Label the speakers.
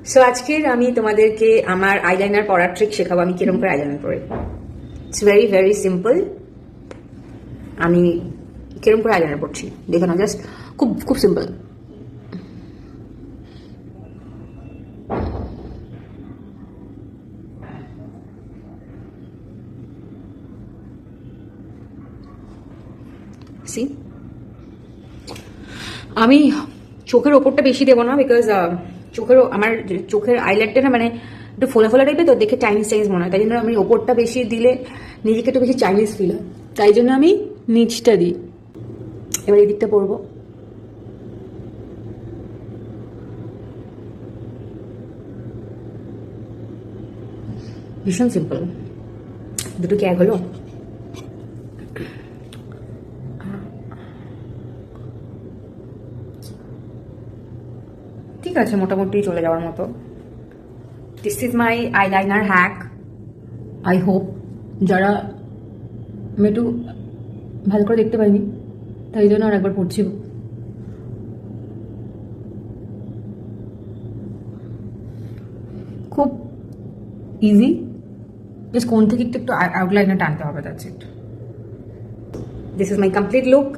Speaker 1: So আজকের আমি তোমাদেরকে আমার আইলাইনার পরার ট্রিক শেখাবো। আমি কিরকম করে আইলাইনার পরি। It's very very simple. আমি কিরকম করে আইলাইনার পড়ছি দেখো না, জাস্ট খুব খুব সিম্পল। সি, আমি চোখের ওপরটা বেশি দেবো না, বিকজ আমার চোখের আইলাইটটা না মানে একটু ফোলা ফোলা টাইপের, তো দেখে চাইনিজ চাইনিজ মনে হয়। তাই জন্য আমি ওপরটা বেশি দিলে নিজেকে একটু বেশি চাইনিজ ফিল হয়, তাই জন্য আমি নিচটা দিই। এবার এই দিকটা পরবো। ভীষণ সিম্পল। দুটো কি এক হলো? ঠিক আছে, মোটামুটি চলে যাওয়ার মতো। This is my eyeliner hack. I hope যারা আমি একটু ভালো করে দেখতে পাইনি, তাই জন্য আর একবার পড়ছি। খুব ইজি, জাস্ট কোন থেকে একটু একটু আউটলাইনার টানতে হবে, that's it. This is my complete look.